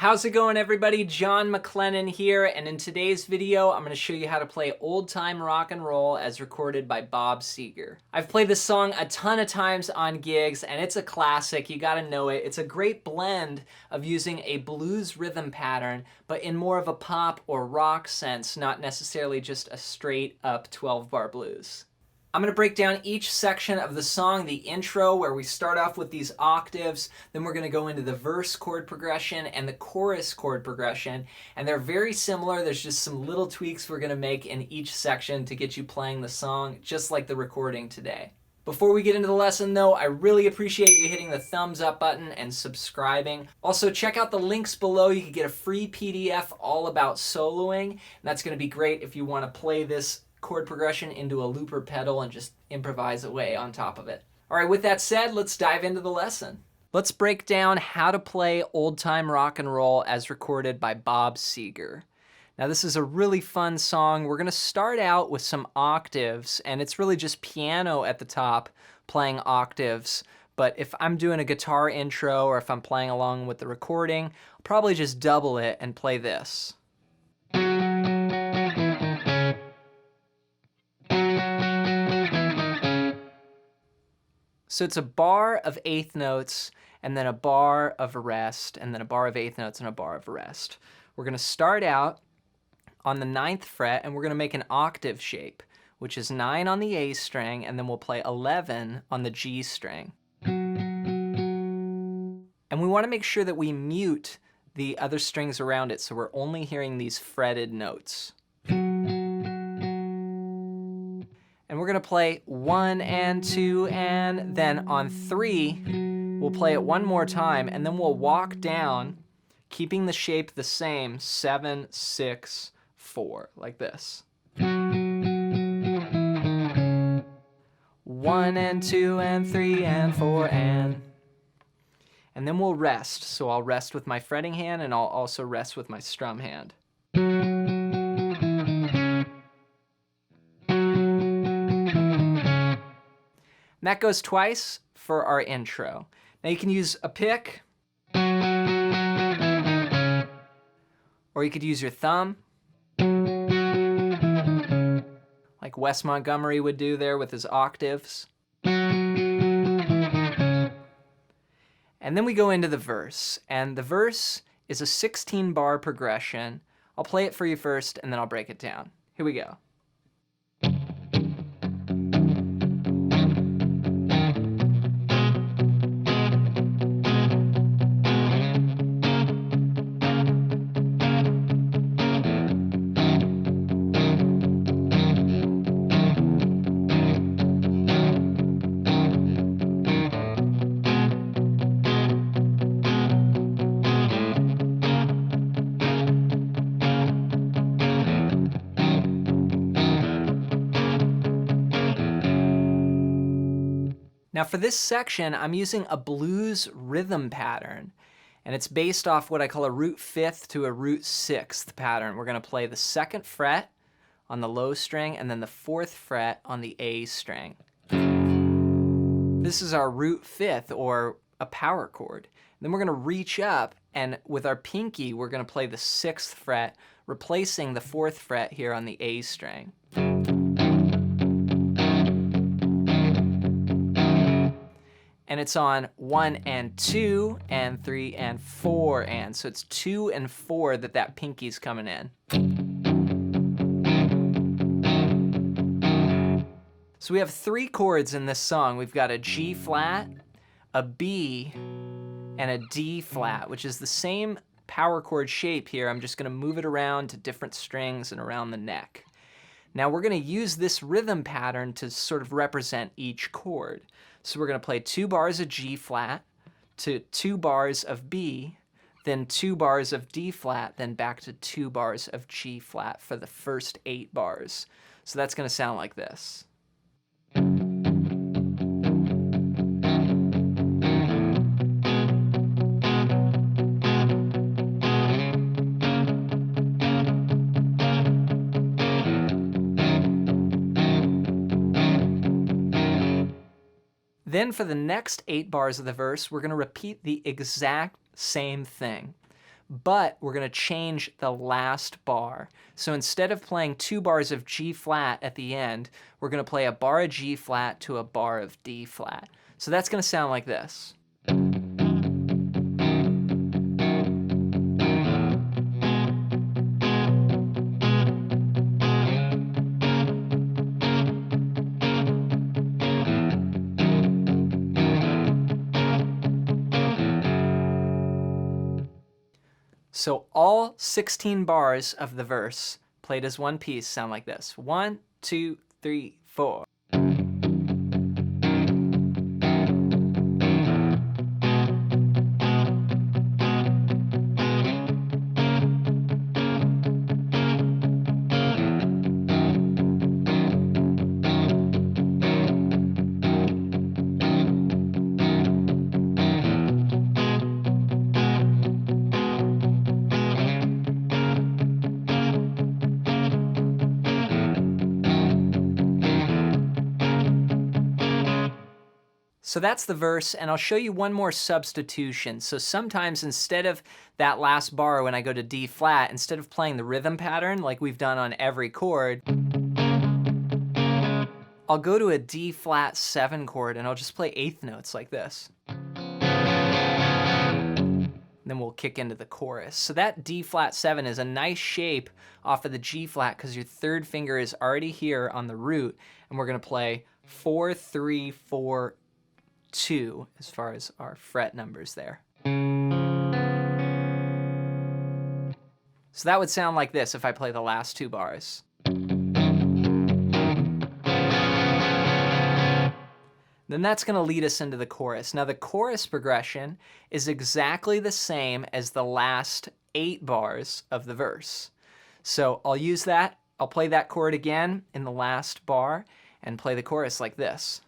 How's it going, everybody? John MacLennan here, and in today's video I'm going to show you how to play Old Time Rock and Roll as recorded by Bob Seger. I've played this song a ton of times on gigs, and it's a classic. You gotta know it. It's a great blend of using a blues rhythm pattern, but in more of a pop or rock sense, not necessarily just a straight up 12-bar blues. I'm going to break down each section of the song, the intro, where we start off with these octaves, then we're going to go into the verse chord progression and the chorus chord progression, and they're very similar. There's just some little tweaks we're going to make in each section to get you playing the song, just like the recording today. Before we get into the lesson though, I really appreciate you hitting the thumbs up button and subscribing. Also, check out the links below. You can get a free PDF all about soloing, and that's going to be great if you want to play this chord progression into a looper pedal and just improvise away on top of it. All right, with that said, let's dive into the lesson. Let's break down how to play Old Time Rock and Roll as recorded by Bob Seger. Now, this is a really fun song. We're going to start out with some octaves, and it's really just piano at the top playing octaves. But if I'm doing a guitar intro or if I'm playing along with the recording, I'll probably just double it and play this. So it's a bar of eighth notes, and then a bar of arrest, and then a bar of eighth notes and a bar of arrest. We're going to start out on the 9th fret, and we're going to make an octave shape, which is 9 on the A string, and then we'll play 11 on the G string. And we want to make sure that we mute the other strings around it, so we're only hearing these fretted notes. And we're going to play 1 and 2, and then on 3, we'll play it one more time, and then we'll walk down, keeping the shape the same, 7, 6, 4, like this. 1 and 2 and 3 and 4 and then we'll rest. So I'll rest with my fretting hand, and I'll also rest with my strum hand. And that goes twice for our intro. Now you can use a pick, or you could use your thumb, like Wes Montgomery would do there with his octaves. And then we go into the verse, and the verse is a 16-bar progression. I'll play it for you first, and then I'll break it down. Here we go. Now for this section, I'm using a blues rhythm pattern, and it's based off what I call a root 5th to a root 6th pattern. We're going to play the 2nd fret on the low string and then the 4th fret on the A string. This is our root 5th, or a power chord. And then we're going to reach up, and with our pinky, we're going to play the 6th fret, replacing the 4th fret here on the A string. And it's on 1 and 2 and 3 and 4 and. So it's 2 and 4 that pinky's coming in. So we have 3 chords in this song. We've got a G flat, a B, and a D flat, which is the same power chord shape here. I'm just going to move it around to different strings and around the neck. Now we're going to use this rhythm pattern to sort of represent each chord. So we're going to play 2 bars of G flat to 2 bars of B, then 2 bars of D flat, then back to 2 bars of G flat for the first 8 bars. So that's going to sound like this. Then for the next 8 bars of the verse, we're going to repeat the exact same thing. but we're gonna change the last bar. So instead of playing 2 bars of G flat at the end, we're gonna play a bar of G flat to a bar of D flat. So that's gonna sound like this. So all 16 bars of the verse played as one piece sound like this. 1, 2, 3, 4. So that's the verse, and I'll show you one more substitution. So sometimes instead of that last bar when I go to D flat, instead of playing the rhythm pattern like we've done on every chord, I'll go to a D flat 7 chord and I'll just play eighth notes like this. Then we'll kick into the chorus. So that D flat 7 is a nice shape off of the G flat because your third finger is already here on the root, and we're gonna play 4, 3, 4, 2 as far as our fret numbers there. So that would sound like this if I play the last 2 bars. Then that's going to lead us into the chorus. Now the chorus progression is exactly the same as the last 8 bars of the verse. So I'll use that, I'll play that chord again in the last bar and play the chorus like this.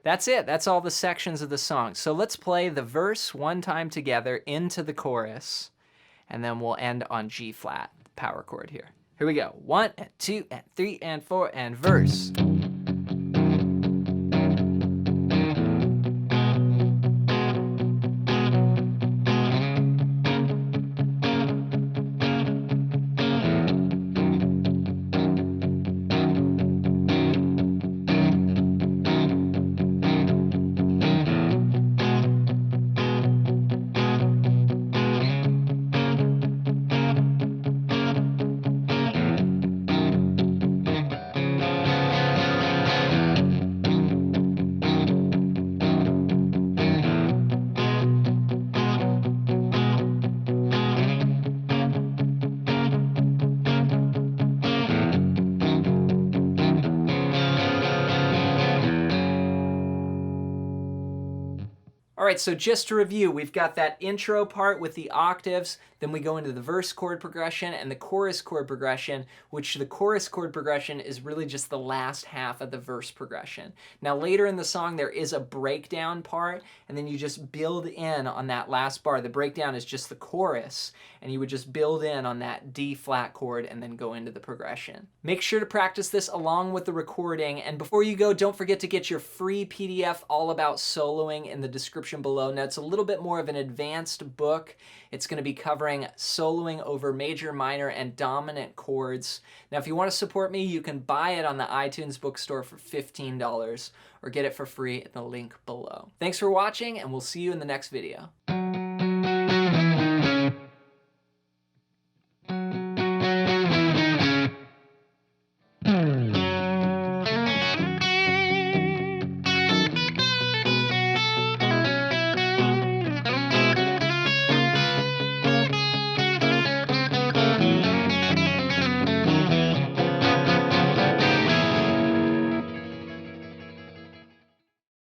That's it. That's all the sections of the song. So let's play the verse one time together into the chorus, and then we'll end on G flat, power chord here. Here we go. 1 and 2 and 3 and 4 and verse. All right, so just to review, we've got that intro part with the octaves, then we go into the verse chord progression and the chorus chord progression, which the chorus chord progression is really just the last half of the verse progression. Now later in the song there is a breakdown part, and then you just build in on that last bar. The breakdown is just the chorus, and you would just build in on that D flat chord and then go into the progression. Make sure to practice this along with the recording, and before you go, don't forget to get your free PDF all about soloing in the description below. Now it's a little bit more of an advanced book. It's going to be covering soloing over major, minor, and dominant chords. Now if you want to support me, you can buy it on the iTunes bookstore for $15 or get it for free in the link below. Thanks for watching, and we'll see you in the next video.